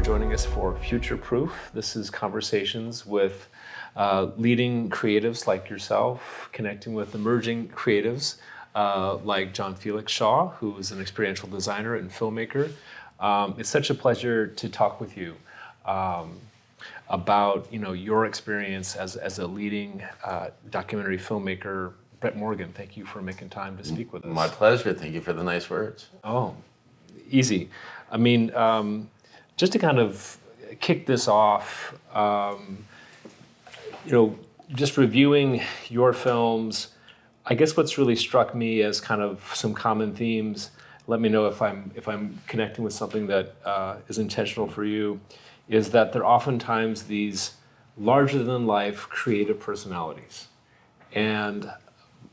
joining us for Future Proof. This is conversations with leading creatives like yourself, connecting with emerging creatives like John Felix Shaw, who is an experiential designer and filmmaker. It's such a pleasure to talk with you about your experience as a leading documentary filmmaker. Brett Morgen, thank you for making time to speak with us. My pleasure. Thank you for the nice words. Oh, easy. I mean, just to kind of kick this off, just reviewing your films, I guess what's really struck me as kind of some common themes, let me know if I'm connecting with something that is intentional for you, is that there are oftentimes these larger-than-life creative personalities. And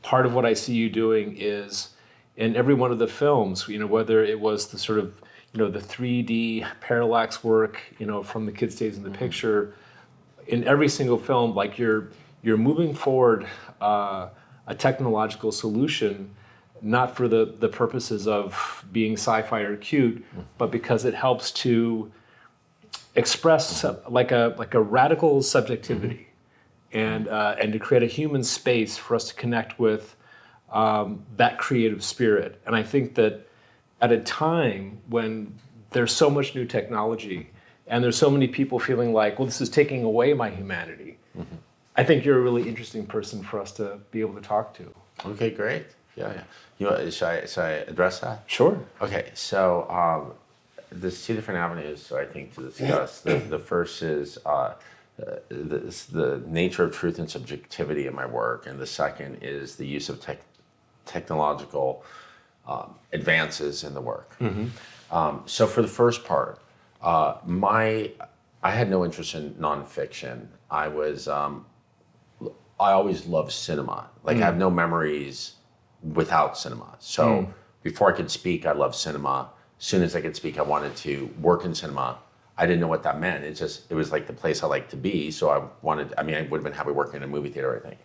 part of what I see you doing is, in every one of the films, whether it was the sort of, the 3D parallax work, from the kid stays in the picture, in every single film, like you're moving forward a technological solution, not for the purposes of being sci-fi or cute, but because it helps to express like a radical subjectivity, and to create a human space for us to connect with that creative spirit. And I think that at a time when there's so much new technology and there's so many people feeling like, well, this is taking away my humanity, I think you're a really interesting person for us to be able to talk to. Okay, great. Yeah. Should I address that? Sure. Okay, so there's two different avenues, I think, to discuss. The first is the nature of truth and subjectivity in my work, and the second is the use of technological advances in the work. So for the first part, I had no interest in nonfiction. I always loved cinema. I have no memories without cinema. So before I could speak, I loved cinema. As soon as I could speak, I wanted to work in cinema. I didn't know what that meant. It was like the place I liked to be. So I would have been happy working in a movie theater, I think.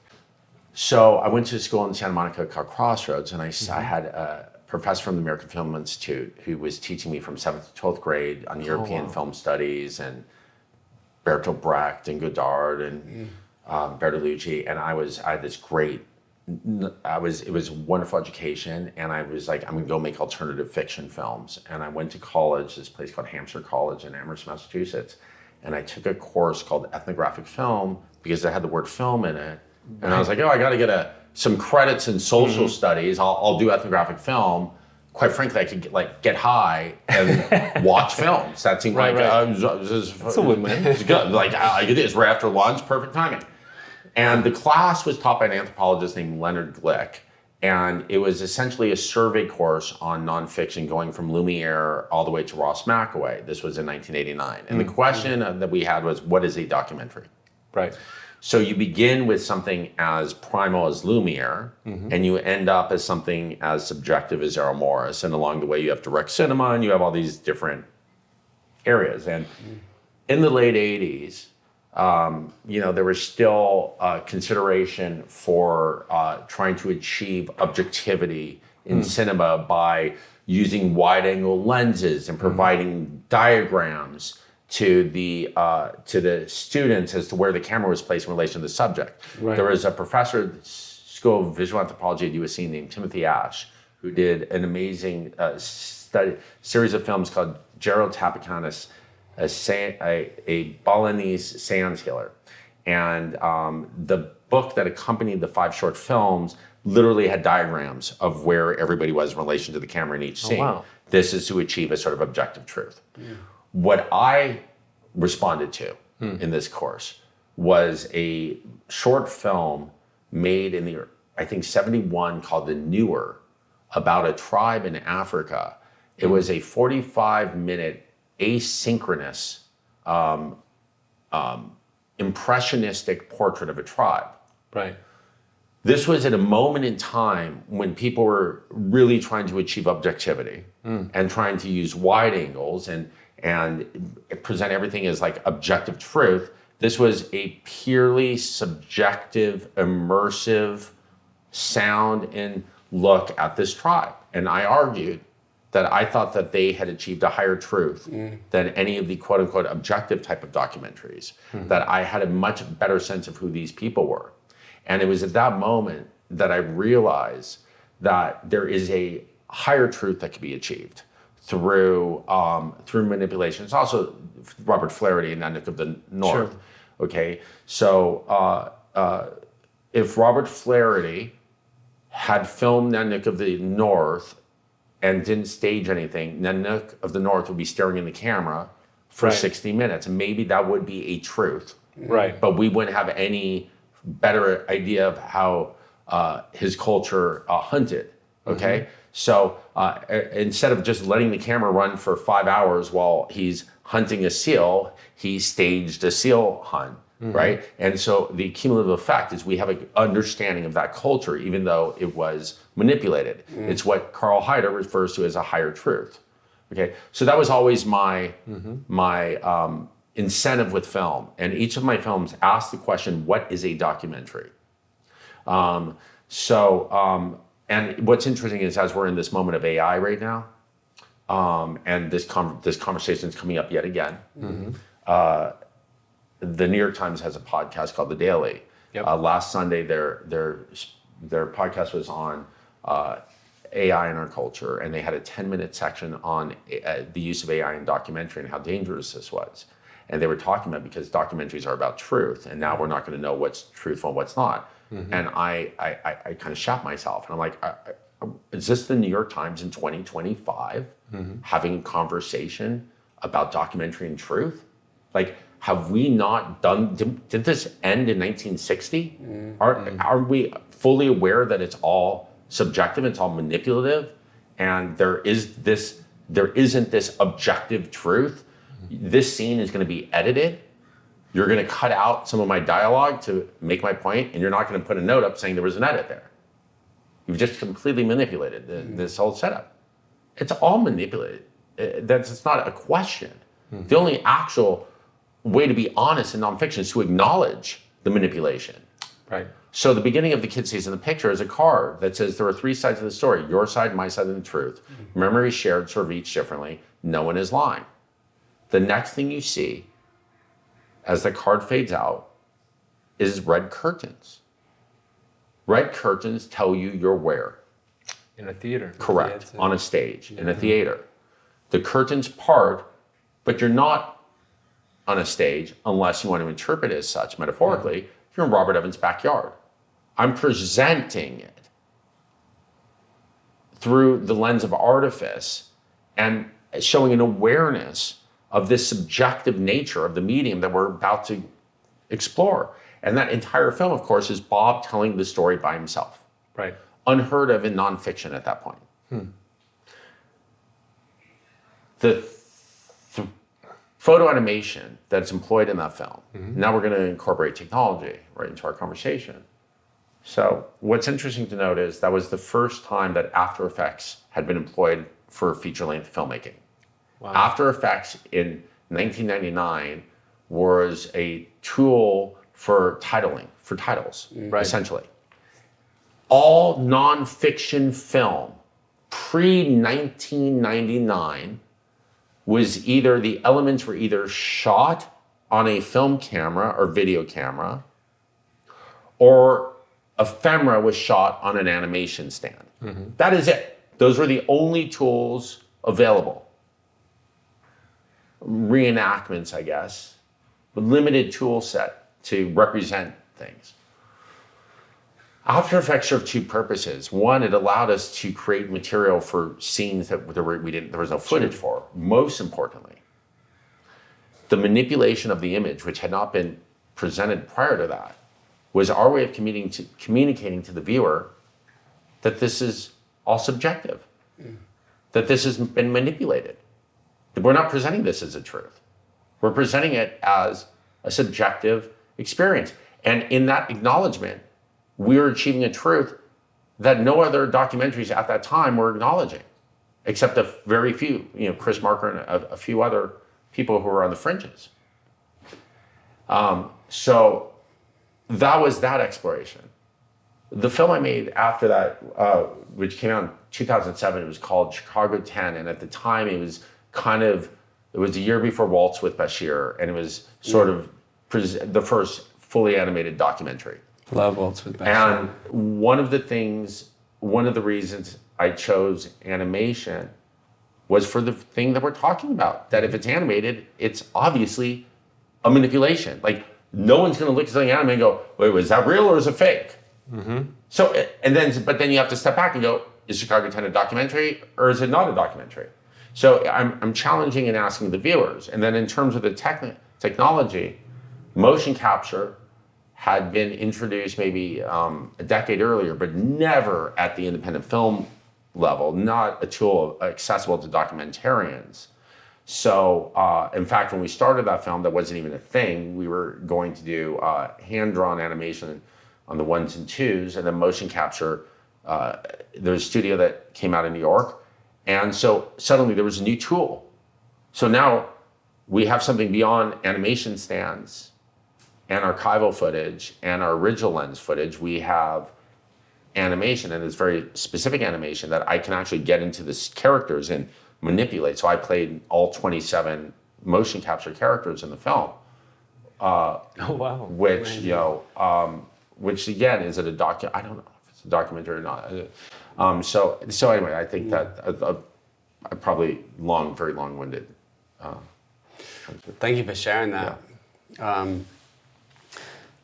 So I went to school in Santa Monica called Crossroads, and I had a professor from the American Film Institute who was teaching me from 7th to 12th grade on European film studies and Bertolt Brecht and Godard and Bertolucci. And it was a wonderful education, and I was like, I'm gonna go make alternative fiction films. And I went to college, this place called Hampshire College in Amherst, Massachusetts, and I took a course called ethnographic film because it had the word film in it. And I was like, I gotta get some credits in social studies. I'll do ethnographic film. Quite frankly, I could get high and watch films. That seemed that's a win-win. It's good. I could do this right after lunch, perfect timing. And the class was taught by an anthropologist named Leonard Glick. And it was essentially a survey course on nonfiction going from Lumiere all the way to Ross McAway. This was in 1989. And the question that we had was, what is a documentary? Right. So you begin with something as primal as Lumiere, and you end up as something as subjective as Errol Morris. And along the way, you have direct cinema, and you have all these different areas. And in the late 80s, there was still consideration for trying to achieve objectivity in cinema by using wide-angle lenses and providing diagrams to the students as to where the camera was placed in relation to the subject. Right. There was a professor at the School of Visual Anthropology at USC named Timothy Ash, who did an amazing series of films called Gerald Tapacanis, a Balinese seance healer. And the book that accompanied the 5 short films literally had diagrams of where everybody was in relation to the camera in each scene. Wow. This is to achieve a sort of objective truth. Yeah. What I responded to in this course was a short film made in I think 71 called The Newer, about a tribe in Africa. It was a 45-minute asynchronous impressionistic portrait of a tribe. Right. This was at a moment in time when people were really trying to achieve objectivity and trying to use wide angles and present everything as objective truth. This was a purely subjective, immersive sound and look at this tribe. And I argued that I thought that they had achieved a higher truth than any of the quote unquote objective type of documentaries, that I had a much better sense of who these people were. And it was at that moment that I realized that there is a higher truth that can be achieved through manipulation. It's also Robert Flaherty and Nanook of the North. Sure. Okay, so if Robert Flaherty had filmed Nanook of the North and didn't stage anything, Nanook of the North would be staring in the camera for 60 minutes, and maybe that would be a truth. Right. But we wouldn't have any better idea of how his culture hunted. Okay, so instead of just letting the camera run for 5 hours while he's hunting a seal, he staged a seal hunt. Right. And so the cumulative effect is we have an understanding of that culture, even though it was manipulated. It's what Carl Heider refers to as a higher truth. Okay. So that was always my incentive with film. And each of my films asked the question, what is a documentary? And what's interesting is, as we're in this moment of AI right now, and this conversation is coming up yet again, the New York Times has a podcast called The Daily. Yep. Last Sunday, their podcast was on AI in our culture, and they had a 10-minute section on the use of AI in documentary and how dangerous this was. And they were talking about, because documentaries are about truth, and now we're not going to know what's truthful and what's not. And I kind of shat myself, and I'm like, is this the New York Times in 2025 having a conversation about documentary and truth? Like, have we not done, did this end in 1960? Are we fully aware that it's all subjective, it's all manipulative, and there isn't this objective truth? This scene is going to be edited. You're going to cut out some of my dialogue to make my point, and you're not going to put a note up saying there was an edit there. You've just completely manipulated this whole setup. It's all manipulated. It's not a question. The only actual way to be honest in nonfiction is to acknowledge the manipulation. Right. So the beginning of The Kid Stays in the Picture is a card that says there are three sides of the story: your side, my side, and the truth. Memories shared, serve each differently. No one is lying. The next thing you see as the card fades out is red curtains. Red curtains tell you you're where? In a theater. Correct. On a stage, in a theater. The curtains part, but you're not on a stage unless you want to interpret it as such, metaphorically. You're in Robert Evans' backyard. I'm presenting it through the lens of artifice and showing an awareness of this subjective nature of the medium that we're about to explore. And that entire film, of course, is Bob telling the story by himself. Right. Unheard of in nonfiction at that point. The photo animation that's employed in that film, now we're going to incorporate technology right into our conversation. So what's interesting to note is that was the first time that After Effects had been employed for feature-length filmmaking. Wow. After Effects in 1999 was a tool for titling, for titles, essentially. All nonfiction film pre-1999 was either, the elements were either shot on a film camera or video camera, or ephemera was shot on an animation stand. That is it. Those were the only tools available. Reenactments, I guess, but limited tool set to represent things. After Effects served two purposes. One, it allowed us to create material for scenes that there was no footage for. Most importantly, the manipulation of the image, which had not been presented prior to that, was our way of communicating to the viewer that this is all subjective, that this has been manipulated. That we're not presenting this as a truth. We're presenting it as a subjective experience. And in that acknowledgement, we're achieving a truth that no other documentaries at that time were acknowledging, except a very few, Chris Marker and a few other people who were on the fringes. So that was that exploration. The film I made after that, which came out in 2007, it was called Chicago 10. And at the time, it was a year before Waltz with Bashir. And it was sort of the first fully animated documentary. Love Waltz with Bashir. And one of the reasons I chose animation was for the thing that we're talking about, that if it's animated, it's obviously a manipulation. Like, no one's going to look at something anime and go, wait, was that real or is it fake? Mm-hmm. So, but then you have to step back and go, is Chicago 10 a documentary or is it not a documentary? So I'm challenging and asking the viewers. And then in terms of the technology, motion capture had been introduced maybe a decade earlier, but never at the independent film level, not a tool accessible to documentarians. So, in fact, when we started that film, that wasn't even a thing. We were going to do hand-drawn animation on the 1s and 2s, and then motion capture. There's a studio that came out in New York, and so suddenly there was a new tool. So now we have something beyond animation stands and archival footage and our original lens footage. We have animation, and it's very specific animation that I can actually get into the characters and manipulate. So I played all 27 motion capture characters in the film. Oh wow! Which which again is it a I don't know if it's a documentary or not. So anyway, I think that I probably very long-winded. Thank you for sharing that. Yeah.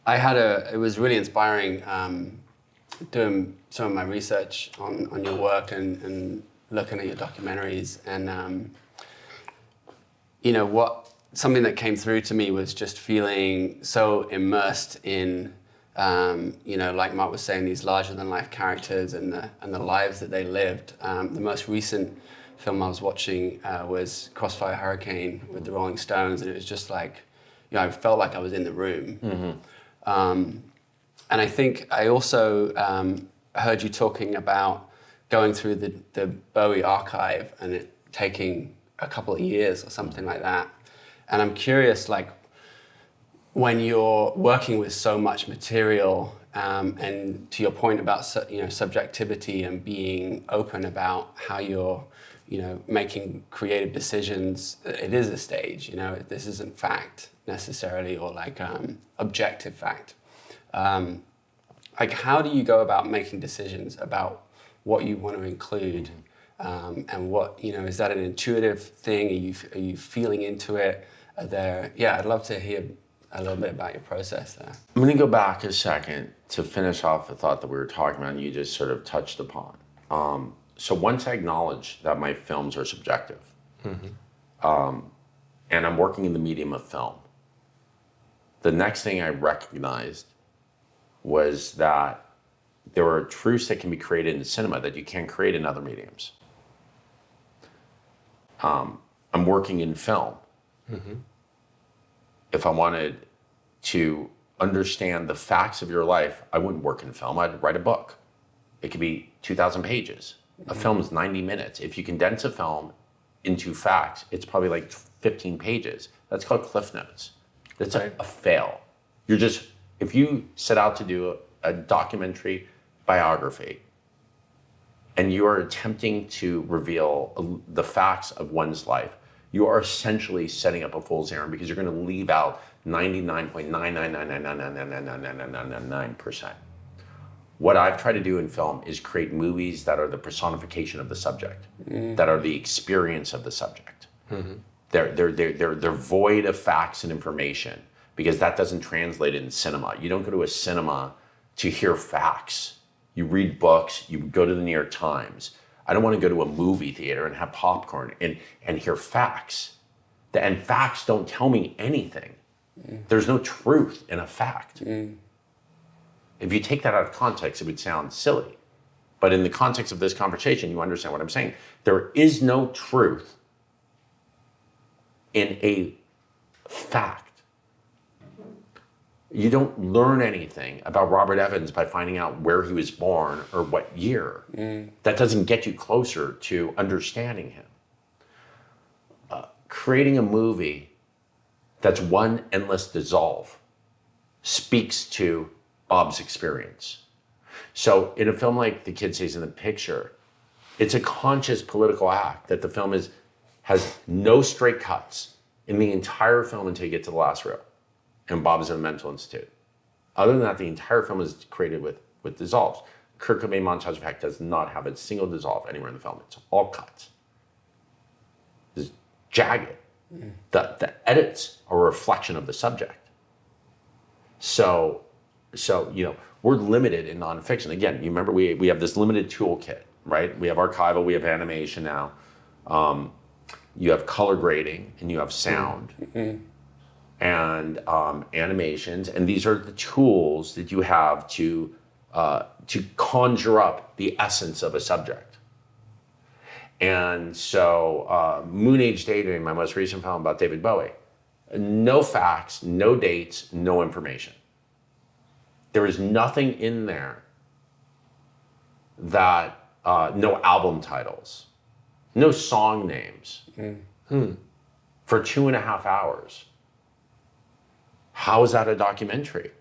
It was really inspiring doing some of my research on your work and looking at your documentaries, and something that came through to me was just feeling so immersed in like Mark was saying, these larger than life characters and the lives that they lived. The most recent film I was watching was Crossfire Hurricane with the Rolling Stones, and it was just like, I felt like I was in the room. Mm-hmm. And I think I also heard you talking about going through the Bowie archive and it taking a couple of years or something like that. And I'm curious, like, when you're working with so much material, and to your point about subjectivity and being open about how you're making creative decisions, it is a stage. This isn't fact necessarily, or like objective fact. Like, how do you go about making decisions about what you want to include, and what is that an intuitive thing? Are you feeling into it? I'd love to hear a little bit about your process there. I'm going to go back a second to finish off the thought that we were talking about and you just sort of touched upon. So once I acknowledge that my films are subjective, mm-hmm. And I'm working in the medium of film, the next thing I recognized was that there are truths that can be created in cinema that you can't create in other mediums. I'm working in film. Mm-hmm. If I wanted to understand the facts of your life, I wouldn't work in film. I'd write a book. It could be 2,000 pages. Mm-hmm. A film is 90 minutes. If you condense a film into facts, it's probably like 15 pages. That's called Cliff Notes. That's a fail. If you set out to do a documentary biography and you are attempting to reveal the facts of one's life, you are essentially setting up a fool's errand because you're going to leave out 99.99999999999%. What I've tried to do in film is create movies that are the personification of the subject, that are the experience of the subject. Mm-hmm. They're void of facts and information because that doesn't translate in cinema. You don't go to a cinema to hear facts. You read books, you go to the New York Times. I don't want to go to a movie theater and have popcorn and hear facts. And facts don't tell me anything. There's no truth in a fact. If you take that out of context, it would sound silly. But in the context of this conversation, you understand what I'm saying. There is no truth in a fact. You don't learn anything about Robert Evans by finding out where he was born or what year. That doesn't get you closer to understanding him. Creating a movie that's one endless dissolve speaks to Bob's experience. So in a film like The Kid Stays in the Picture, it's a conscious political act that the film has no straight cuts in the entire film until you get to the last reel. And Bob is in a mental institute. Other than that, the entire film is created with dissolves. Kurt Cobain Montage Effect does not have a single dissolve anywhere in the film. It's all cuts. It's jagged. The edits are a reflection of the subject. So we're limited in nonfiction. Again, you remember we have this limited toolkit, right? We have archival, we have animation now. You have color grading and you have sound and animations, and these are the tools that you have to conjure up the essence of a subject. And so Moonage Daydream, my most recent film about David Bowie, no facts, no dates, no information. There is nothing in there that, no album titles, no song names. For 2.5 hours. How is that a documentary?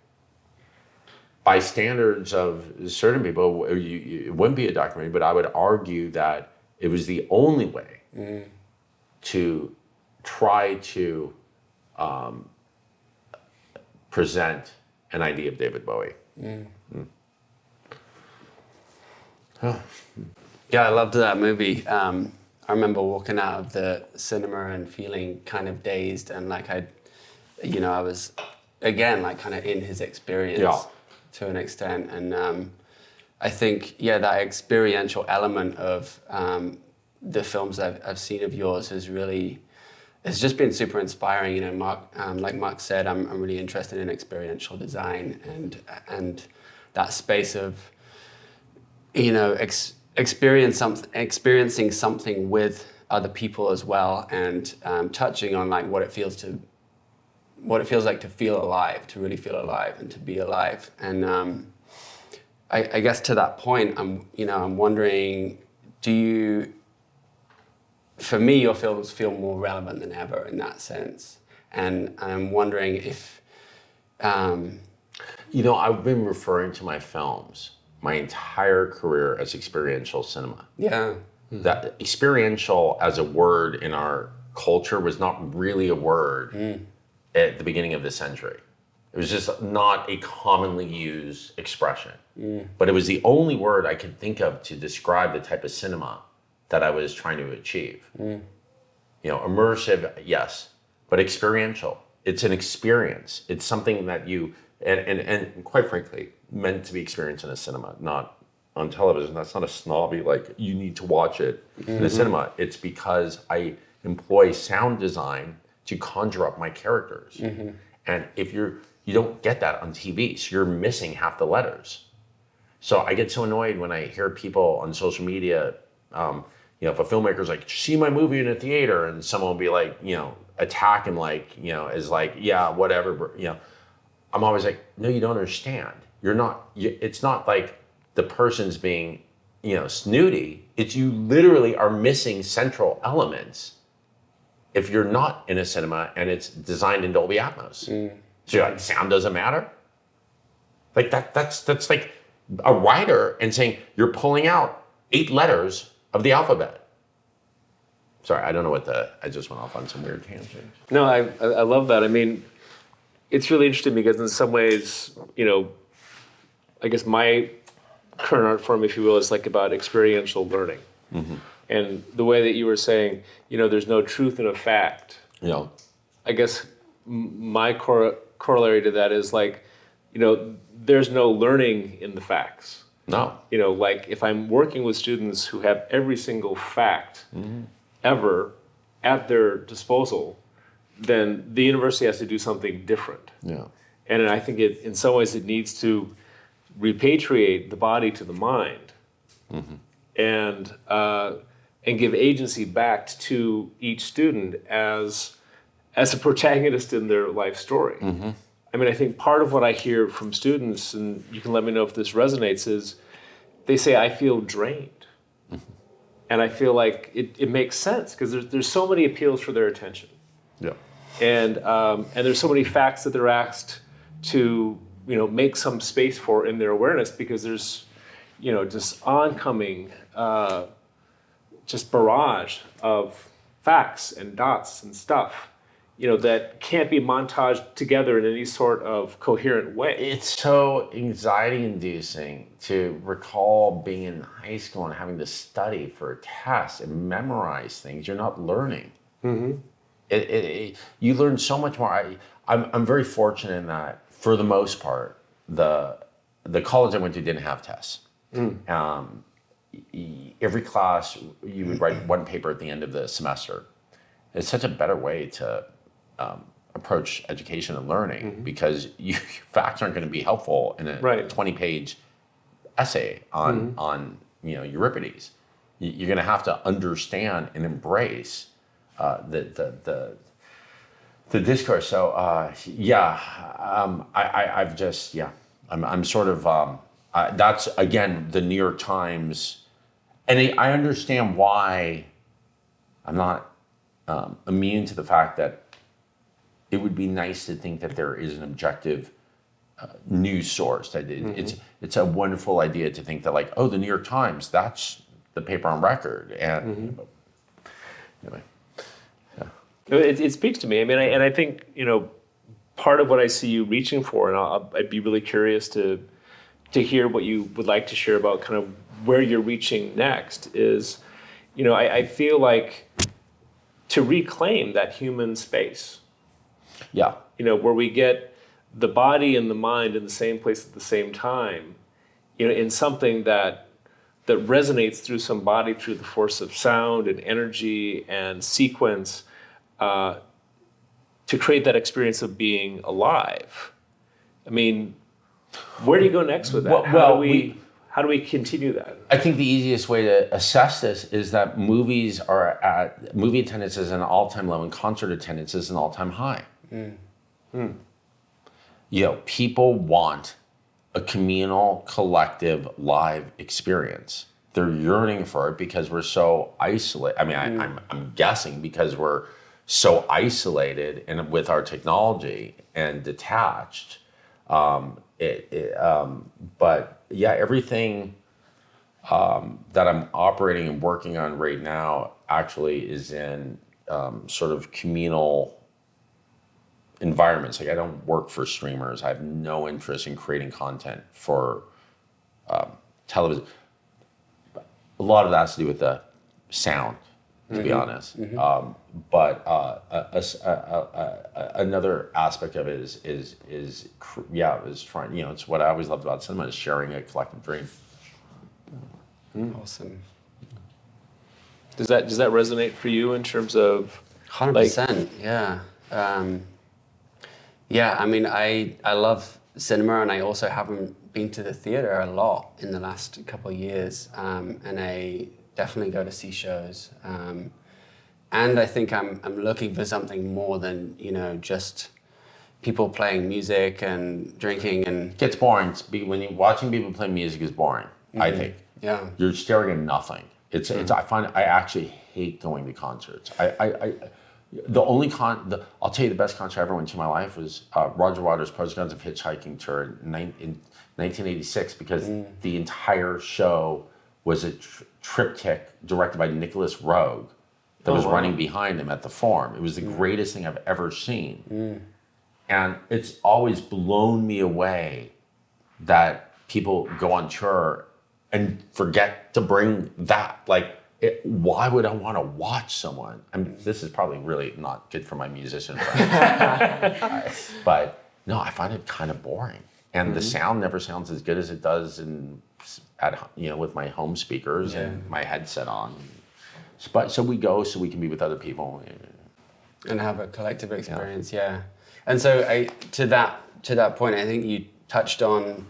By standards of certain people, it wouldn't be a documentary, but I would argue that it was the only way to try to present an idea of David Bowie. Yeah, I loved that movie. I remember walking out of the cinema and feeling kind of dazed, and like I was again like kind of in his experience to an extent, and I think that experiential element of the films I've seen of yours has just been super inspiring. You know, Mark, like Mark said, I'm really interested in experiential design and that space of experiencing something with other people as well, and touching on like what it feels like to feel alive, to really feel alive and to be alive. And I guess to that point, I'm wondering, for me, your films feel more relevant than ever in that sense. And I'm wondering if, I've been referring to my films my entire career as experiential cinema. Yeah. That experiential as a word in our culture was not really a word at the beginning of the century. It was just not a commonly used expression. But it was the only word I could think of to describe the type of cinema that I was trying to achieve. Immersive, yes, but experiential. It's an experience. It's something that you, and quite frankly, meant to be experienced in a cinema, not on television. That's not a snobby, like, you need to watch it in a cinema. It's because I employ sound design to conjure up my characters. And if you don't get that on TV, so you're missing half the letters. So I get so annoyed when I hear people on social media, if a filmmaker's like, see my movie in a theater, and someone will be like, attack him like, is like, yeah, whatever, I'm always like, no, you don't understand. It's not like the person's being, snooty. It's you literally are missing central elements if you're not in a cinema and it's designed in Dolby Atmos. So you're like, sound doesn't matter? Like that's like a writer and saying you're pulling out 8 letters of the alphabet. Sorry, I don't know I just went off on some weird tangent. No, I love that. I mean, it's really interesting because in some ways, I guess my current art form, if you will, is like about experiential learning. And the way that you were saying, there's no truth in a fact. Yeah. I guess my corollary to that is like, there's no learning in the facts. No. Like if I'm working with students who have every single fact ever at their disposal, then the university has to do something different. Yeah. And I think in some ways it needs to repatriate the body to the mind, and give agency back to each student as a protagonist in their life story. I mean, I think part of what I hear from students, and you can let me know if this resonates, is they say, I feel drained. And I feel like it makes sense because there's so many appeals for their attention. Yeah. And there's so many facts that they're asked to make some space for in their awareness, because there's just oncoming, just barrage of facts and dots and stuff, that can't be montaged together in any sort of coherent way. It's so anxiety inducing to recall being in high school and having to study for a test and memorize things. You're not learning. Mm-hmm. You learn so much more. I'm very fortunate in that, for the most part, the college I went to didn't have tests. Every class, you would write one paper at the end of the semester. It's such a better way to approach education and learning, because facts aren't going to be helpful in a 20-page essay on Euripides. You're going to have to understand and embrace the discourse. So I'm sort of that's again the New York Times, and I understand why I'm not immune to the fact that it would be nice to think that there is an objective news source. That it's a wonderful idea to think that, like, oh, the New York Times, that's the paper on record. And anyway, it speaks to me. I mean, I think part of what I see you reaching for, and I'd be really curious to hear what you would like to share about kind of where you're reaching next. Is I feel like to reclaim that human space. Yeah. Where we get the body and the mind in the same place at the same time, in something that resonates through somebody through the force of sound and energy and sequence, to create that experience of being alive. I mean, where do you go next with that? How do we continue that? I think the easiest way to assess this is that movie attendance is an all-time low and concert attendance is an all-time high. People want a communal, collective, live experience. They're yearning for it because we're so isolated. I mean, I'm guessing because we're so isolated and with our technology and detached. But yeah, everything that I'm operating and working on right now actually is in sort of communal environments. Like, I don't work for streamers. I have no interest in creating content for television. A lot of that has to do with the sound, to be honest. But another aspect of it is trying. It's what I always loved about cinema, is sharing a collective dream. Awesome. Does that resonate for you in terms of 100%? Yeah. I mean, I love cinema, and I also haven't been to the theater a lot in the last couple of years, and I definitely go to see shows. And I think I'm looking for something more than just people playing music and drinking and. It gets boring. When you're watching people play music is boring. I think. Yeah. You're staring at nothing. I actually hate going to concerts. I'll tell you the best concert I ever went to in my life was Roger Waters' Pros and Cons of Hitchhiking tour in 1986, because the entire show was a triptych directed by Nicholas Roeg that was running behind him at the Forum. It was the greatest thing I've ever seen. And it's always blown me away that people go on tour and forget to bring that. Like, why would I want to watch someone? I mean, this is probably really not good for my musician friends. But no, I find it kind of boring. And the sound never sounds as good as it does with my home speakers and my headset on. But so we go so we can be with other people and have a collective experience. Yeah. And so to that point, I think you touched on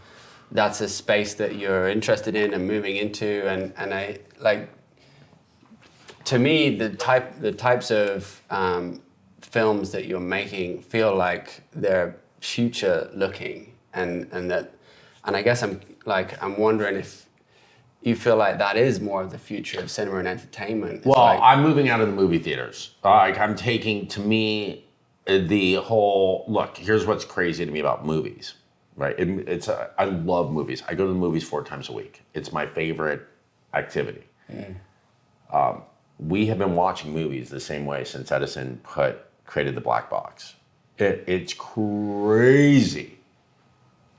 that's a space that you're interested in and moving into, and I like. To me, the types of films that you're making feel like they're future looking, and I guess I'm wondering if you feel like that is more of the future of cinema and entertainment. Well, I'm moving out of the movie theaters. I'm taking, to me, the whole look. Here's what's crazy to me about movies. right? I love movies. I go to the movies 4 times a week. It's my favorite activity. We have been watching movies the same way since Edison created the black box. It's crazy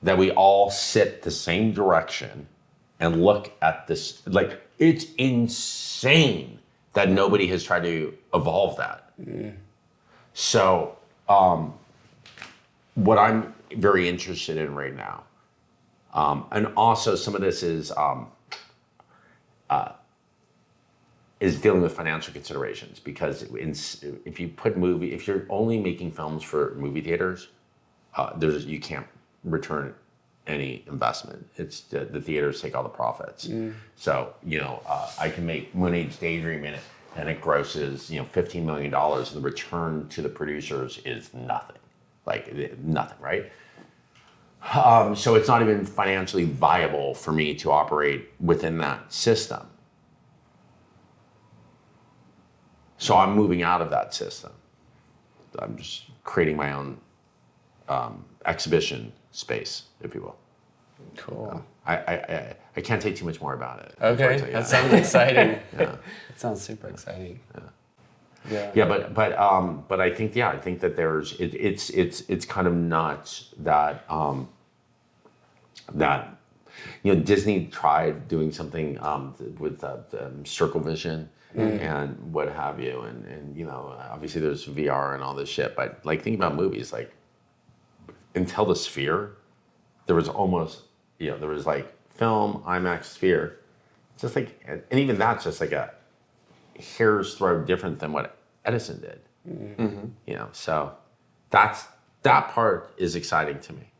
that we all sit the same direction and look at this. Like, it's insane that nobody has tried to evolve that. So what I'm very interested in right now, and also some of this is dealing with financial considerations, because if you're only making films for movie theaters, you can't return any investment. It's the theaters take all the profits. So I can make Moonage Daydream in it, and it grosses $15 million, and the return to the producers is nothing, like nothing, right? So it's not even financially viable for me to operate within that system. So I'm moving out of that system. I'm just creating my own exhibition space, if you will. Cool. I can't say too much more about it. Okay, that sounds exciting. Yeah. That sounds super exciting. Yeah, but I think that there's it's kind of nuts that that Disney tried doing something with Circle Vision and what have you, and obviously there's VR and all this shit, but like think about movies, like until the Sphere, there was almost there was like film, IMAX, Sphere, just like, and even that's just like a hair's throw different than what Edison did. So that part is exciting to me.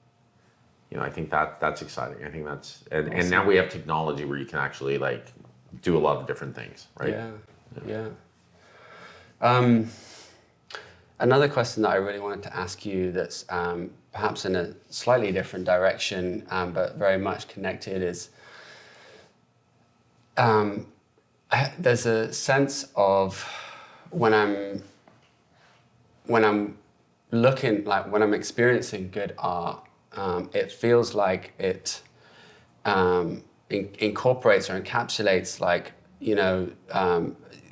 I think that's exciting. I think that's and now we have technology where you can actually like do a lot of different things, right? Yeah. Another question that I really wanted to ask you that's perhaps in a slightly different direction, but very much connected, is there's a sense of when I'm looking, like when I'm experiencing good art, it feels like it incorporates or encapsulates like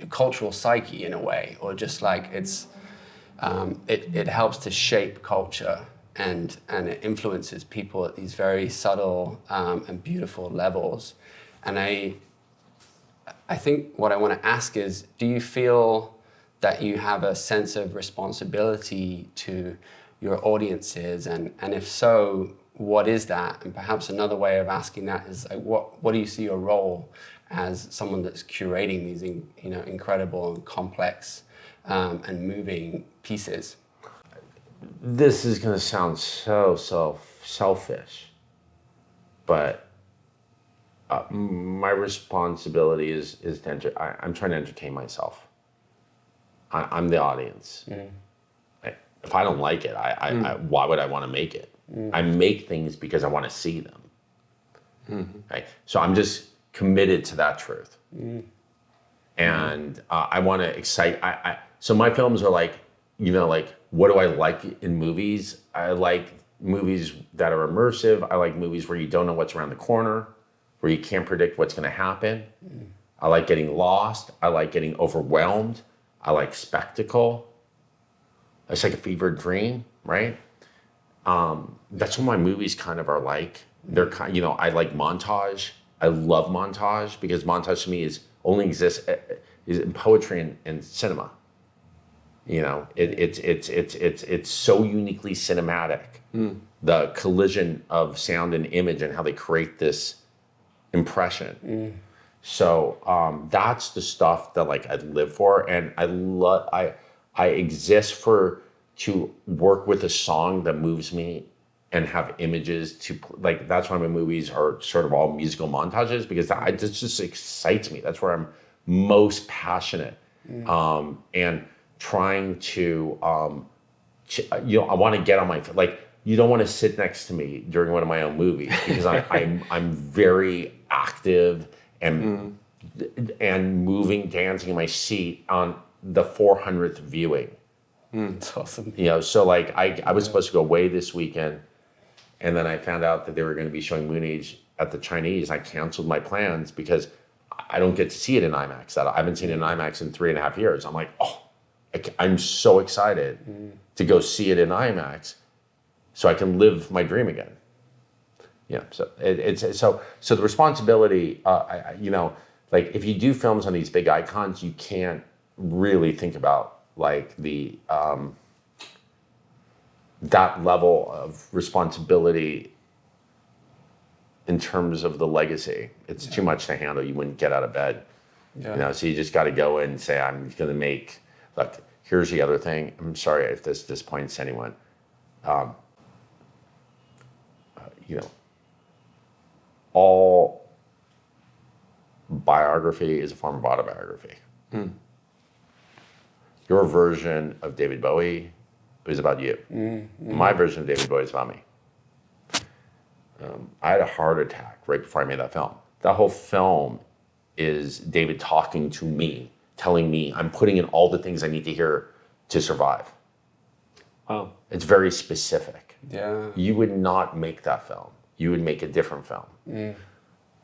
cultural psyche in a way, or just like it helps to shape culture and it influences people at these very subtle and beautiful levels. And I think what I want to ask is, do you feel that you have a sense of responsibility to your audiences, and if so, what is that? And perhaps another way of asking that is like, what do you see your role as someone that's curating these incredible and complex and moving pieces? This is going to sound so selfish, but my responsibility is to I'm trying to entertain myself. I'm the audience. If I don't like it, why would I want to make it? I make things because I want to see them. Right? So I'm just committed to that truth. And I want to excite. So my films are like, like, what do I like in movies? I like movies that are immersive. I like movies where you don't know what's around the corner, where you can't predict what's going to happen. I like getting lost. I like getting overwhelmed. I like spectacle. It's like a fever dream, right? That's what my movies kind of are like. They're kind, I like Montage. I love Montage because Montage to me only exists in poetry and cinema. It's so uniquely cinematic. The collision of sound and image and how they create this impression. So that's the stuff that like I live for, and I exist to work with a song that moves me and have images to like. That's why my movies are sort of all musical montages, because this just excites me. That's where I'm most passionate, and trying to I want to get on my like. You don't want to sit next to me during one of my own movies because I'm very active and moving, dancing in my seat on the 400th viewing. It's awesome. So like I was supposed to go away this weekend, And then I found out that they were going to be showing Moonage at the Chinese. I canceled my plans because I don't get to see it in IMAX. I haven't seen it in IMAX in 3.5 years. I'm like, oh, I'm so excited to go see it in IMAX so I can live my dream again. Yeah, so so the responsibility, like if you do films on these big icons, you can't really think about like the that level of responsibility in terms of the legacy. It's too much to handle. You wouldn't get out of bed. Yeah. So you just got to go in and say, I'm going to make. Look, here's the other thing. I'm sorry if this disappoints anyone. All biography is a form of autobiography. Your version of David Bowie is about you. My version of David Bowie is about me. I had a heart attack right before I made that film. That whole film is David talking to me, telling me I'm putting in all the things I need to hear to survive. Wow. It's very specific. Yeah. You would not make that film. You would make a different film.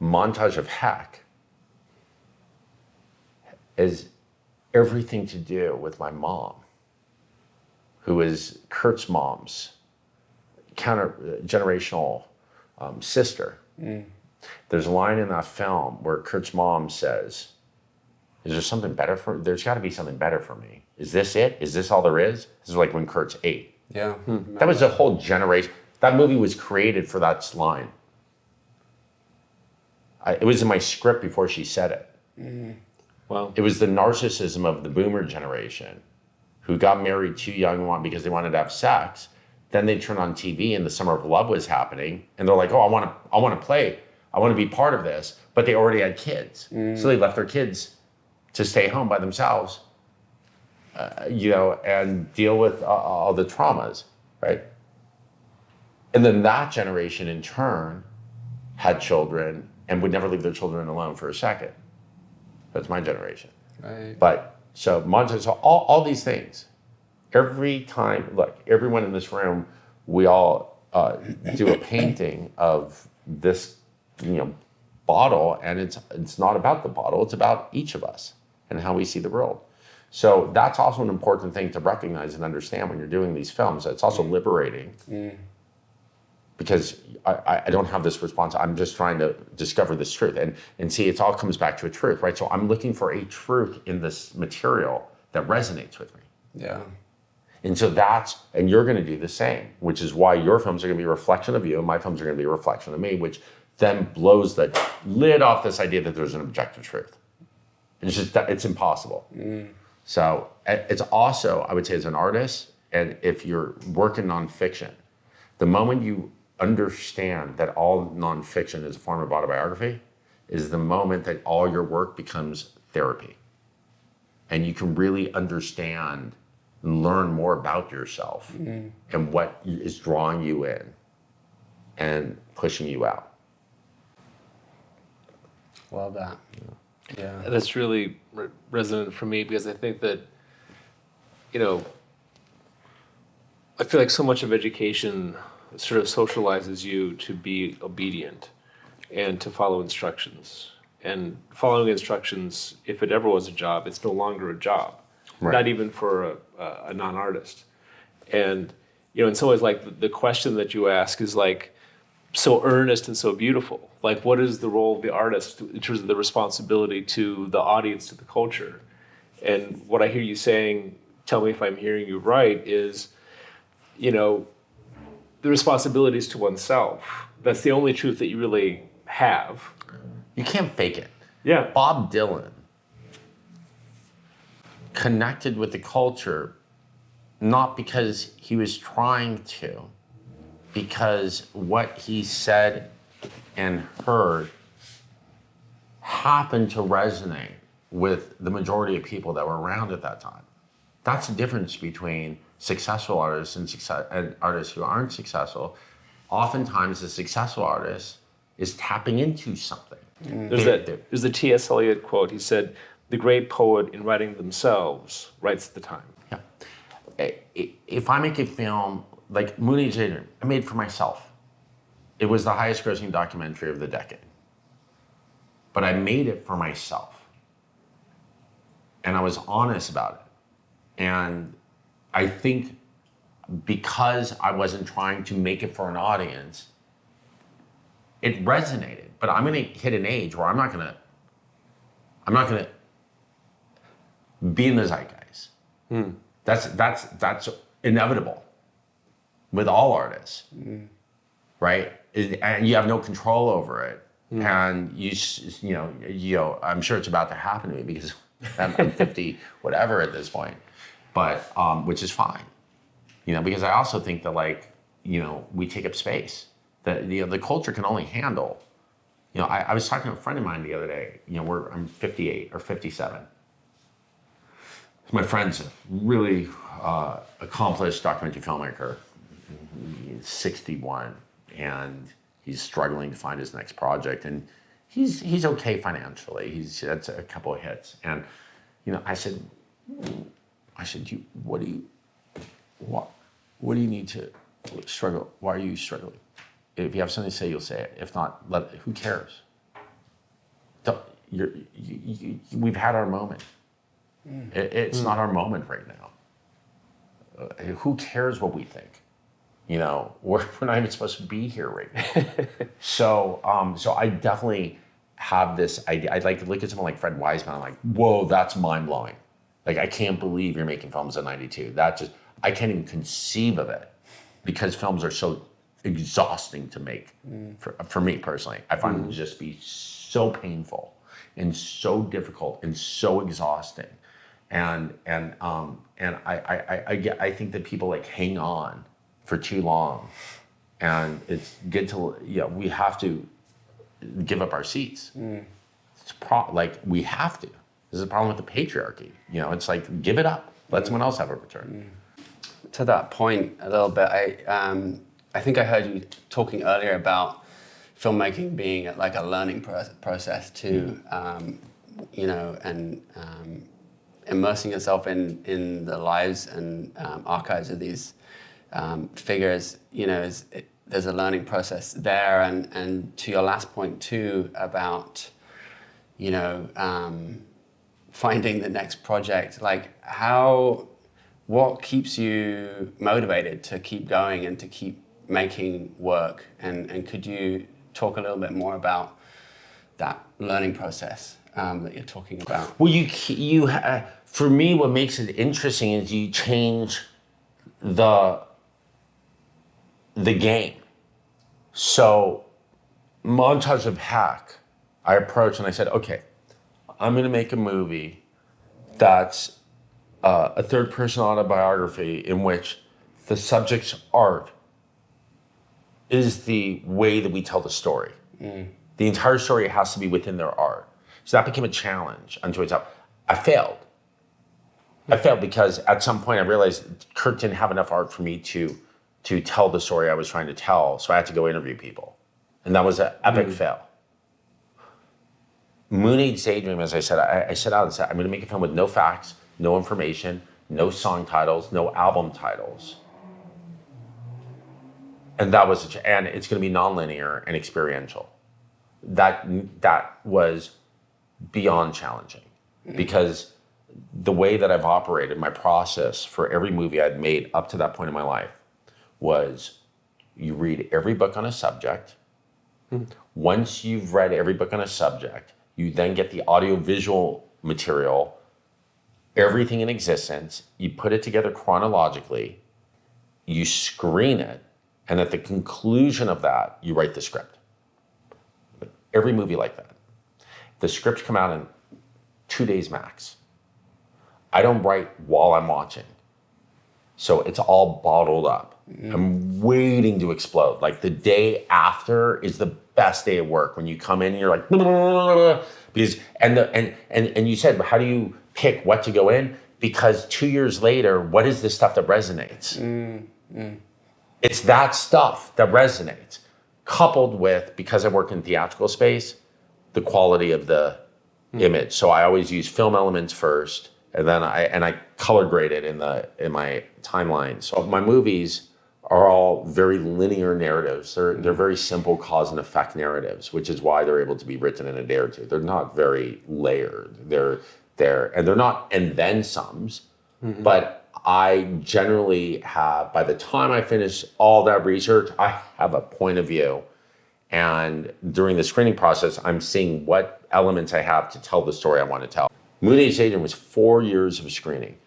Montage of Heck is everything to do with my mom, who is Kurt's mom's generational sister. There's a line in that film where Kurt's mom says, is there something better for, there's got to be something better for me. Is this it? Is this all there is? This is like when Kurt's 8. Yeah. That was a whole generation. That movie was created for that line. It was in my script before she said it. Wow. It was the narcissism of the boomer generation who got married too young because they wanted to have sex. Then they turned on TV and the Summer of Love was happening. And they're like, oh, I want to play. I want to be part of this. But they already had kids. So they left their kids to stay home by themselves, and deal with all the traumas, right? And then that generation in turn had children and would never leave their children alone for a second. That's my generation. Right. But so Montage, so all these things, every time, look, everyone in this room, we all do a painting of this, bottle, and it's not about the bottle, it's about each of us and how we see the world. So that's also an important thing to recognize and understand when you're doing these films. It's also liberating because I don't have this response. I'm just trying to discover this truth and see it all comes back to a truth, right? So I'm looking for a truth in this material that resonates with me. Yeah. And so and you're going to do the same, which is why your films are going to be a reflection of you and my films are going to be a reflection of me, which then blows the lid off this idea that there's an objective truth. It's impossible. So it's also, I would say as an artist, and if you're working nonfiction, the moment you understand that all nonfiction is a form of autobiography is the moment that all your work becomes therapy. And you can really understand and learn more about yourself and what is drawing you in and pushing you out. Love that. Yeah. That's really resonant for me because I think that, I feel like so much of education sort of socializes you to be obedient and to follow instructions. And following instructions, if it ever was a job, it's no longer a job, Right. not even for a non-artist. And, in some ways, like the question that you ask is like so earnest and so beautiful. Like, what is the role of the artist in terms of the responsibility to the audience, to the culture? And what I hear you saying, tell me if I'm hearing you right, is, the responsibility is to oneself. That's the only truth that you really have. You can't fake it. Yeah. Bob Dylan connected with the culture not because he was trying to, because what he said and heard happened to resonate with the majority of people that were around at that time. That's the difference between successful artists and artists who aren't successful. Oftentimes, the successful artist is tapping into something. There's the T.S. Eliot quote. He said, "The great poet in writing themselves writes the time." Yeah. If I make a film like Moonage Daydream, I made for myself. It was the highest grossing documentary of the decade. But I made it for myself. And I was honest about it. And I think because I wasn't trying to make it for an audience, it resonated. But I'm gonna hit an age where I'm not gonna be in the zeitgeist. That's inevitable with all artists, right? And you have no control over it. And you know, I'm sure it's about to happen to me because I'm 50, whatever at this point. But which is fine, you know, because I also think that, like, you know, we take up space. That the culture can only handle. You know, I was talking to a friend of mine the other day. You know, I'm 58 or 57. My friend's a really accomplished documentary filmmaker. He's 61, and he's struggling to find his next project. And he's okay financially. He's had a couple of hits. And you know, I said, what do you need to struggle? Why are you struggling? If you have something to say, you'll say it. If not, who cares? We've had our moment. It's not our moment right now. Who cares what we think? You know, we're not even supposed to be here right now. So I definitely have this idea. I'd like to look at someone like Fred Wiseman. I'm like, whoa, that's mind blowing. Like, I can't believe you're making films in '92. I can't even conceive of it because films are so exhausting to make. For me personally, I find them to just be so painful and so difficult and so exhausting. And I think that people like hang on for too long, and it's good to, you know, we have to give up our seats. It's like we have to. This is a problem with the patriarchy. You know, it's like, give it up. Let someone else have a return. To that point a little bit, I think I heard you talking earlier about filmmaking being like a learning process too, you know, and immersing yourself in the lives and archives of these figures, you know, there's a learning process there. And to your last point too about, you know, finding the next project, like what keeps you motivated to keep going and to keep making work? And could you talk a little bit more about that learning process that you're talking about? Well, for me, what makes it interesting is you change the game. So, Montage of Hack, I approached and I said, okay, I'm going to make a movie that's a third-person autobiography in which the subject's art is the way that we tell the story. The entire story has to be within their art. So that became a challenge unto itself. I failed because at some point I realized Kurt didn't have enough art for me to tell the story I was trying to tell. So I had to go interview people. And that was an epic fail. Moonage Daydream, as I said, I set out and said, I'm going to make a film with no facts, no information, no song titles, no album titles. And that was, and it's going to be nonlinear and experiential. That was beyond challenging because the way that I've operated, my process for every movie I'd made up to that point in my life was you read every book on a subject. Once you've read every book on a subject, you then get the audio-visual material, everything in existence, you put it together chronologically, you screen it, and at the conclusion of that, you write the script. Every movie like that. The scripts come out in 2 days max. I don't write while I'm watching. So it's all bottled up. I'm waiting to explode. Like the day after is the best day at work when you come in and you're like, because and you said, how do you pick what to go in? Because 2 years later, what is the stuff that resonates? It's that stuff that resonates, coupled with, because I work in theatrical space, the quality of the image. So I always use film elements first, and then I color grade it in my timeline. So my movies are all very linear narratives. They're very simple cause and effect narratives, which is why they're able to be written in a day or two. They're not very layered. They're not and then somes, but I generally have, by the time I finish all that research, I have a point of view. And during the screening process, I'm seeing what elements I have to tell the story I want to tell. Moonage Daydream was 4 years of screening.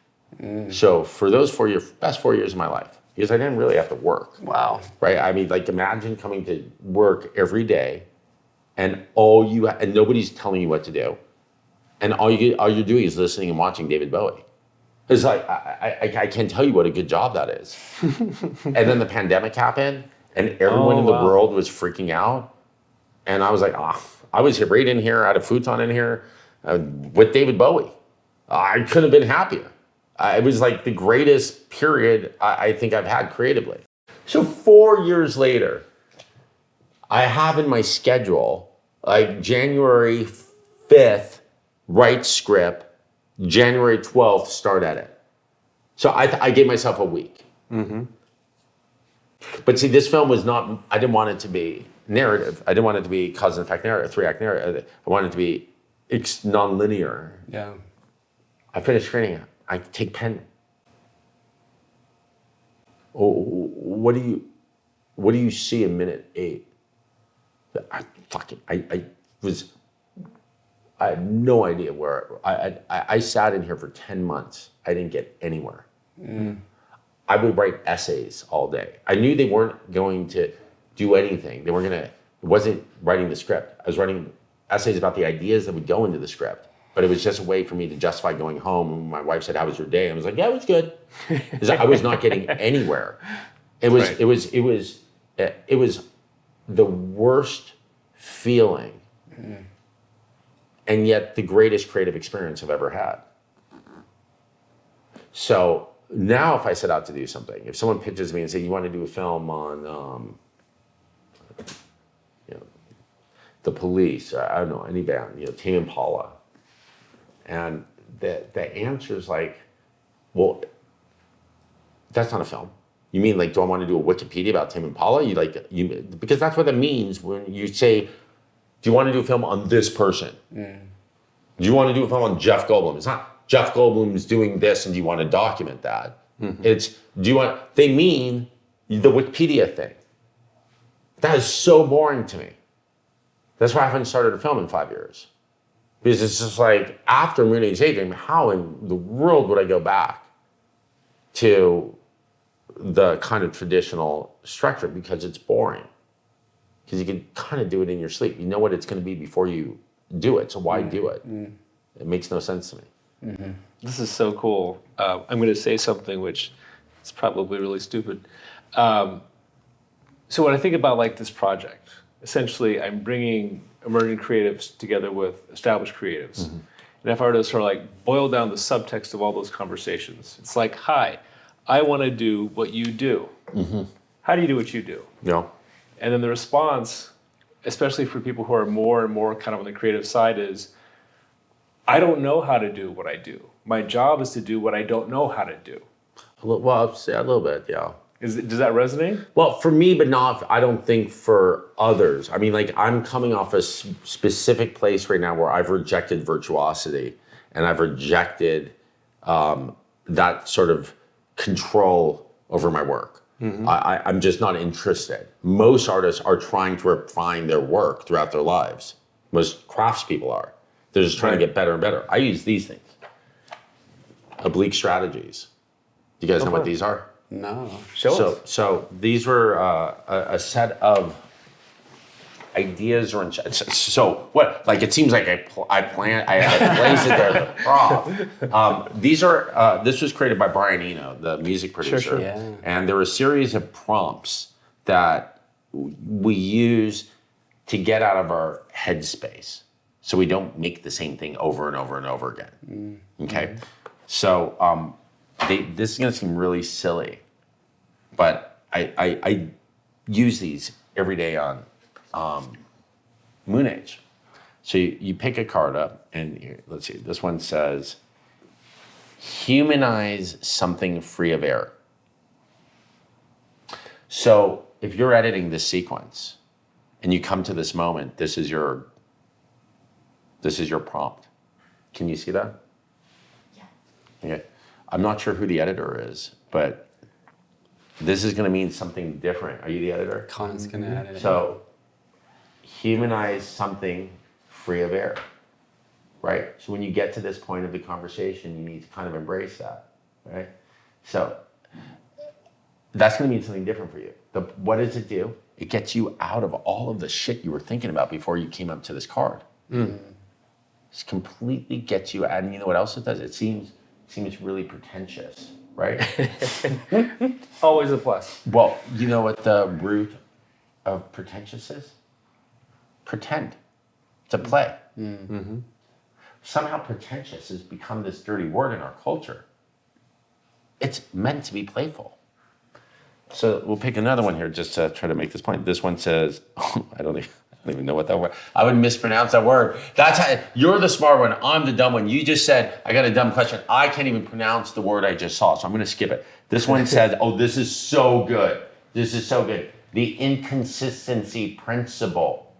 So for those 4 years, best 4 years of my life, because I didn't really have to work. Wow. Right? I mean, like imagine coming to work every day and and nobody's telling you what to do. And all you're doing is listening and watching David Bowie. It's like, I can't tell you what a good job that is. And then the pandemic happened and everyone in the world was freaking out. And I was like, I was right in here, I had a futon in here with David Bowie. I couldn't have been happier. It was like the greatest period I think I've had creatively. So 4 years later, I have in my schedule, like January 5th, write script, January 12th, start edit. So I gave myself a week. But see, this film was not, I didn't want it to be narrative. I didn't want it to be cause and effect narrative, 3-act narrative. I wanted it to be non-linear. Yeah. I finished screening it. I take pen. Oh, what do you see in minute 8? I had no idea where. I sat in here for 10 months. I didn't get anywhere. I would write essays all day. I knew they weren't going to do anything. They weren't gonna. It wasn't writing the script. I was writing essays about the ideas that would go into the script. But it was just a way for me to justify going home. And my wife said, "How was your day?" I was like, "Yeah, it was good." Because I was not getting anywhere. It was the worst feeling, and yet the greatest creative experience I've ever had. So now, if I set out to do something, if someone pitches me and say, "You want to do a film on, the Police," or I don't know, any band, Tame Impala. And the answer is like, well, that's not a film. You mean like, do I want to do a Wikipedia about Tame Impala? Because that's what it means when you say, do you want to do a film on this person? Do you want to do a film on Jeff Goldblum? It's not Jeff Goldblum's doing this and do you want to document that? It's, they mean the Wikipedia thing. That is so boring to me. That's why I haven't started a film in 5 years. Because it's just like, after Moonage Daydream, how in the world would I go back to the kind of traditional structure? Because it's boring. Because you can kind of do it in your sleep. You know what it's going to be before you do it, so why do it? It makes no sense to me. This is so cool. I'm going to say something which is probably really stupid. So when I think about like this project, essentially I'm bringing emerging creatives together with established creatives. And if I were to sort of like boil down the subtext of all those conversations, it's like, hi, I want to do what you do. How do you do what you do? Yeah. And then the response, especially for people who are more and more kind of on the creative side, is, I don't know how to do what I do. My job is to do what I don't know how to do. Well, a little bit, yeah. Does that resonate? Well, for me, but not, I don't think for others. I mean, like, I'm coming off a specific place right now where I've rejected virtuosity and I've rejected that sort of control over my work. I'm just not interested. Most artists are trying to refine their work throughout their lives. Most craftspeople are. They're just trying to get better and better. I use these things. Oblique strategies. Do you guys know what these are? No. Show us. So these were a set of ideas or so what? Like, it seems like I placed it there as a prop. This was created by Brian Eno, the music producer. Sure. Yeah. And there were a series of prompts that we use to get out of our headspace, so we don't make the same thing over and over and over again. Okay, so this is gonna seem really silly, but I use these every day on Moonage. So you pick a card up, and here, let's see, this one says, humanize something free of error. So if you're editing this sequence and you come to this moment, this is your prompt. Can you see that? Yeah. Okay. I'm not sure who the editor is, but this is going to mean something different. Are you the editor? Connor's gonna edit it. So humanize something free of error, right? So when you get to this point of the conversation, you need to kind of embrace that, right? So that's going to mean something different for you. What does it do? It gets you out of all of the shit you were thinking about before you came up to this card. It completely gets you out. And you know what else it does? It seems really pretentious, right? Always a plus. Well, you know what the root of pretentious is? Pretend. To play. Somehow pretentious has become this dirty word in our culture. It's meant to be playful. So we'll pick another one here just to try to make this point. This one says, I don't even know what that word. I would mispronounce that word. That's how, you're the smart one. I'm the dumb one. You just said, I got a dumb question. I can't even pronounce the word I just saw, so I'm going to skip it. This one says, oh, this is so good. This is so good. The inconsistency principle,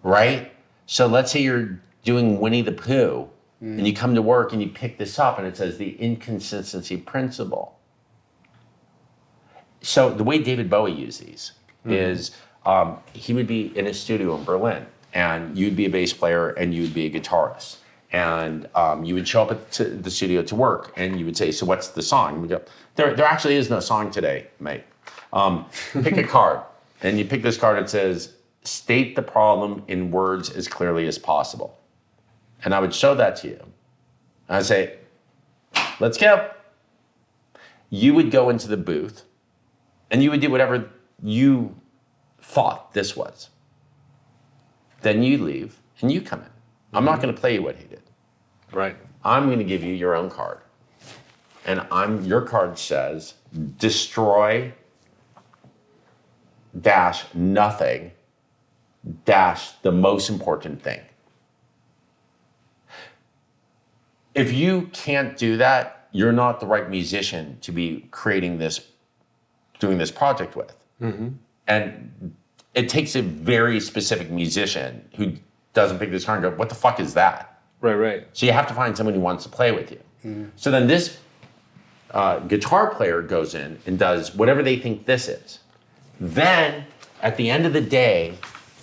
right? So let's say you're doing Winnie the Pooh, and you come to work and you pick this up, and it says the inconsistency principle. So the way David Bowie used these is he would be in his studio in Berlin, and you'd be a bass player and you'd be a guitarist. And you would show up at the studio to work, and you would say, so what's the song? And we go, there actually is no song today, mate. Pick a card, and you pick this card. It says, state the problem in words as clearly as possible. And I would show that to you. And I'd say, let's go. You would go into the booth, and you would do whatever you thought this was. Then you leave, and you come in. I'm not going to play you what he did. Right. I'm going to give you your own card. And your card says, destroy dash nothing dash the most important thing. If you can't do that, you're not the right musician to be doing this project with. And it takes a very specific musician who doesn't pick this card and go, what the fuck is that? Right. So you have to find someone who wants to play with you. So then this guitar player goes in and does whatever they think this is. Then at the end of the day,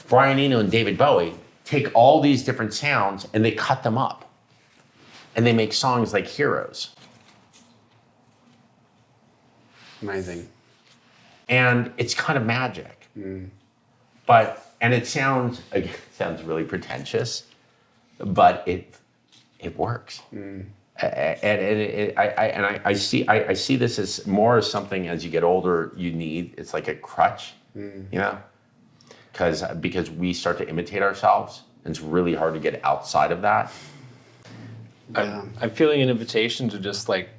Brian Eno and David Bowie take all these different sounds and they cut them up. And they make songs like Heroes. Amazing. And it's kind of magic. And it sounds really pretentious, but it works. And I see this as more as something as you get older you need. It's like a crutch, you know, because we start to imitate ourselves, and it's really hard to get outside of that. I'm feeling an invitation to just like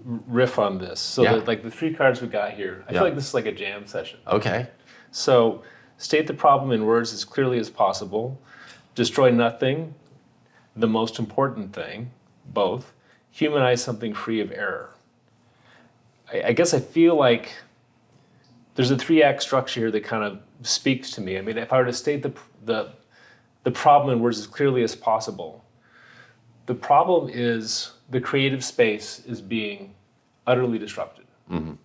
riff on this. So like the three cards we got here, I feel like this is like a jam session. Okay. So state the problem in words as clearly as possible. Destroy nothing, the most important thing, both. Humanize something free of error. I guess I feel like there's a 3-act structure here that kind of speaks to me. I mean, if I were to state the problem in words as clearly as possible, the problem is the creative space is being utterly disrupted.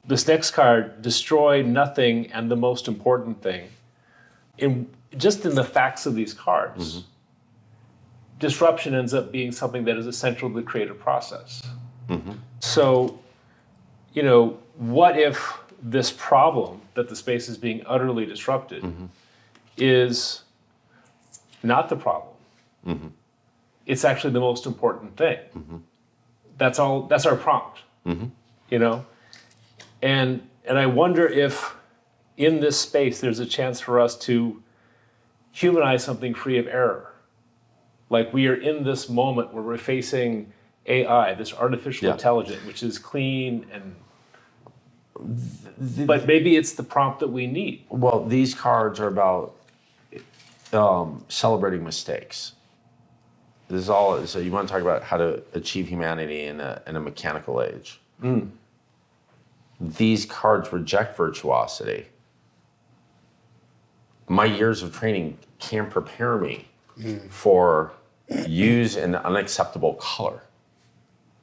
This next card, destroy nothing and the most important thing. In the facts of these cards, disruption ends up being something that is essential to the creative process. So, you know, what if this problem that the space is being utterly disrupted is not the problem? It's actually the most important thing. That's our prompt, you know? And I wonder if in this space there's a chance for us to humanize something free of error. Like we are in this moment where we're facing AI, this artificial intelligence, which is clean but maybe it's the prompt that we need. Well, these cards are about celebrating mistakes. This is all. So you want to talk about how to achieve humanity in a mechanical age. these cards reject virtuosity. My years of training can't prepare me for use an unacceptable color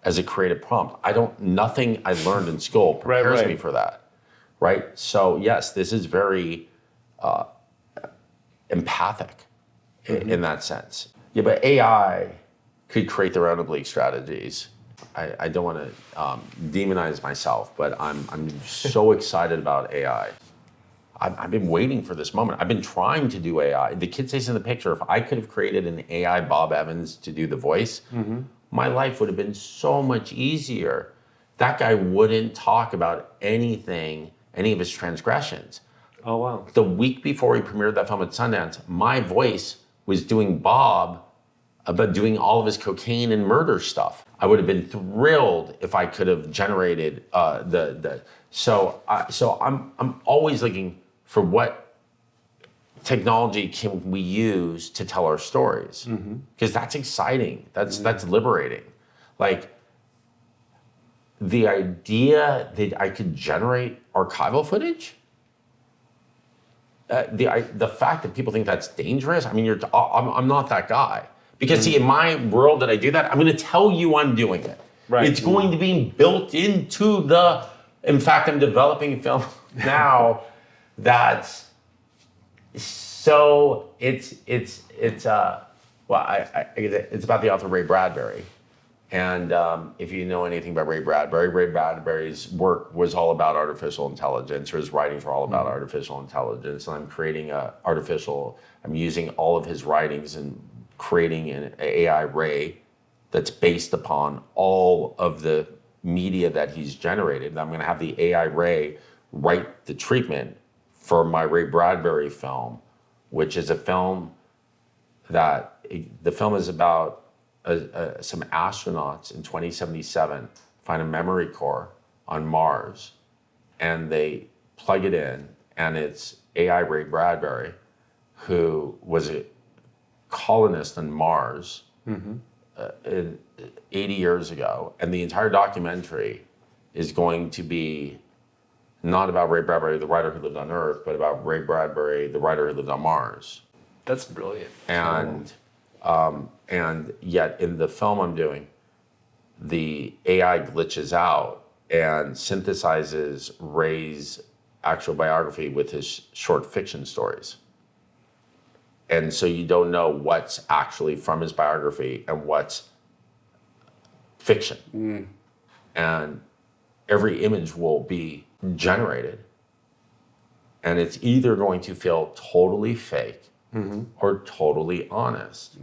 as a creative prompt. Nothing I learned in school prepares me for that, right? So yes, this is very empathic in that sense. Yeah, but AI could create their own oblique strategies. I don't want to demonize myself, but I'm so excited about AI. I've been waiting for this moment. I've been trying to do AI. The kid says in the picture, if I could have created an AI Bob Evans to do the voice, my life would have been so much easier. That guy wouldn't talk about anything, any of his transgressions. Oh, wow. The week before he premiered that film at Sundance, my voice was doing Bob about doing all of his cocaine and murder stuff. I would have been thrilled if I could have generated So I'm always looking for what technology can we use to tell our stories, because that's exciting. That's liberating. Like the idea that I could generate archival footage. The fact that people think that's dangerous. I mean, I'm not that guy. Because see, in my world that I do that, I'm going to tell you I'm doing it. Right. It's going to be built into in fact, I'm developing a film now that's so it's about the author Ray Bradbury. And if you know anything about Ray Bradbury's work was all about artificial intelligence, or his writings were all about artificial intelligence. And I'm creating I'm using all of his writings and creating an AI Ray that's based upon all of the media that he's generated. I'm going to have the AI Ray write the treatment for my Ray Bradbury film, which is a film that the film is about some astronauts in 2077 find a memory core on Mars, and they plug it in, and it's AI Ray Bradbury, who was a colonist on Mars 80 years ago. And the entire documentary is going to be not about Ray Bradbury, the writer who lived on Earth, but about Ray Bradbury, the writer who lived on Mars. That's brilliant. And yet in the film I'm doing, the AI glitches out and synthesizes Ray's actual biography with his short fiction stories. And so you don't know what's actually from his biography and what's fiction. And every image will be generated. And it's either going to feel totally fake or totally honest.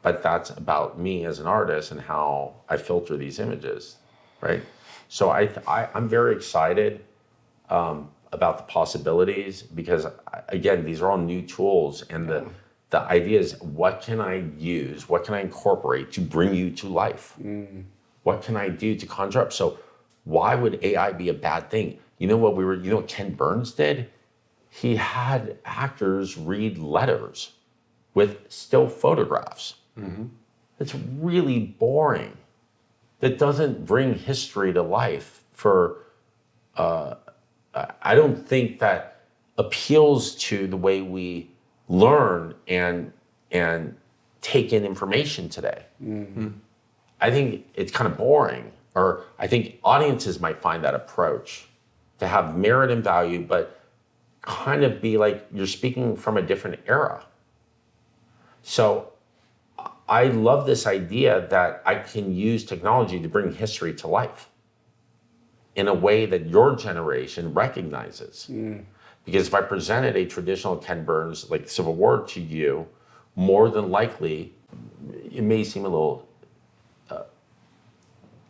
But that's about me as an artist and how I filter these images, right? So I'm very excited about the possibilities, because again, these are all new tools, and the idea is, what can I use, what can I incorporate to bring you to life? What can I do to conjure up? So why would AI be a bad thing? You know what Ken Burns did? He had actors read letters with still photographs. It's really boring. That doesn't bring history to life I don't think that appeals to the way we learn and take in information today. I think it's kind of boring, or I think audiences might find that approach to have merit and value, but kind of be like you're speaking from a different era. So I love this idea that I can use technology to bring history to life in a way that your generation recognizes. Because if I presented a traditional Ken Burns, like Civil War, to you, more than likely, it may seem a little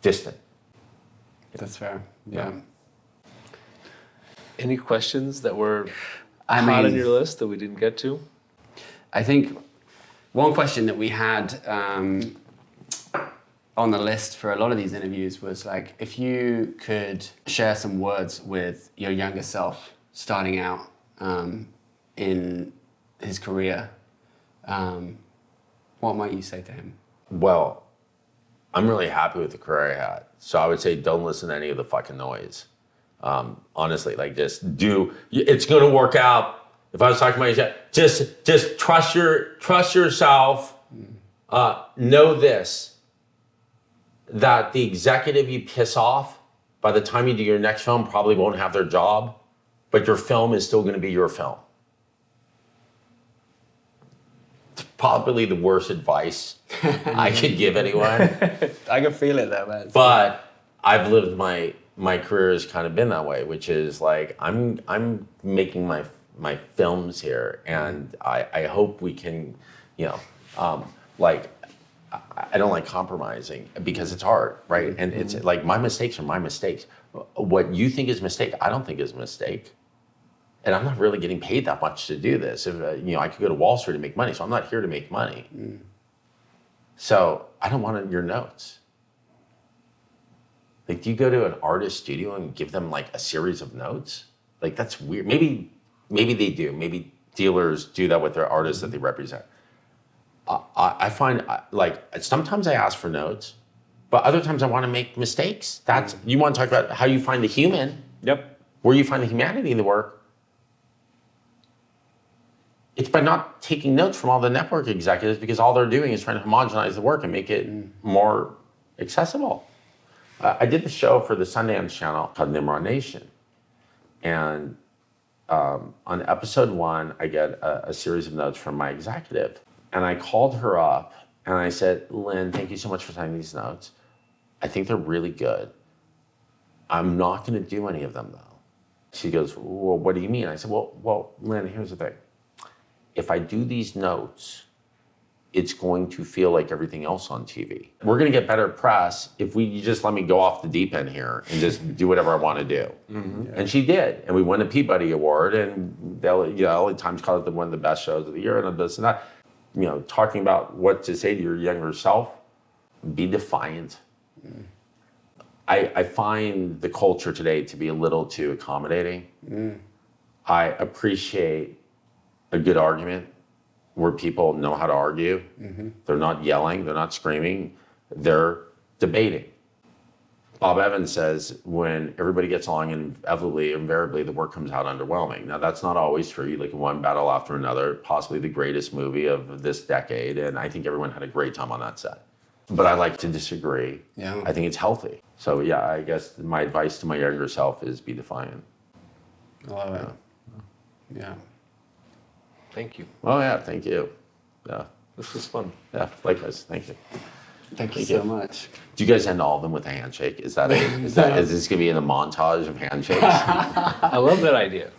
distant. That's fair. Yeah. Any questions that were hot on your list that we didn't get to? I think one question that we had on the list for a lot of these interviews was like, if you could share some words with your younger self starting out in his career, what might you say to him? Well, I'm really happy with the career I had. So I would say, don't listen to any of the fucking noise. Honestly, like just do. It's going to work out. If I was talking about you, just trust yourself. Know this, that the executive you piss off, by the time you do your next film, probably won't have their job, but your film is still going to be your film. It's probably the worst advice I could give anyone. I can feel it though, man. But I've lived my career has kind of been that way, which is like I'm making my films here, and I hope we can, like I don't like compromising because it's hard, right? And it's like my mistakes are my mistakes. What you think is a mistake, I don't think is a mistake. And I'm not really getting paid that much to do this. If, I could go to Wall Street and make money, so I'm not here to make money. So I don't want your notes. Like, do you go to an artist studio and give them like a series of notes? Like, that's weird. Maybe they do. Maybe dealers do that with their artists that they represent. I find like sometimes I ask for notes, but other times I want to make mistakes. That's you want to talk about how you find the human. Yep. Where you find the humanity in the work. It's by not taking notes from all the network executives, because all they're doing is trying to homogenize the work and make it more accessible. I did the show for the Sundance Channel called Nimrod Nation. And on episode 1, I get a series of notes from my executive. And I called her up and I said, Lynn, thank you so much for sending these notes. I think they're really good. I'm not going to do any of them, though. She goes, well, what do you mean? I said, well, Lynn, here's the thing. If I do these notes, it's going to feel like everything else on TV. We're going to get better press if you just let me go off the deep end here and just do whatever I want to do. And she did. And we won a Peabody Award, and LA Times called it one of the best shows of the year, and this and that. Talking about what to say to your younger self, be defiant. I find the culture today to be a little too accommodating. I appreciate a good argument where people know how to argue. They're not yelling, they're not screaming, they're debating. Bob Evans says when everybody gets along, invariably the work comes out underwhelming. Now that's not always true. You look at One Battle After Another, possibly the greatest movie of this decade, and I think everyone had a great time on that set. But I like to disagree. Yeah. I think it's healthy. So yeah, I guess my advice to my younger self is be defiant. I love it. Yeah. Thank you. Oh yeah, thank you. Yeah, This was fun. yeah, likewise, thank you. Thank you Thank you. so much. Do you guys end all of them with a handshake? Is this gonna be in the montage of handshakes? I love that idea.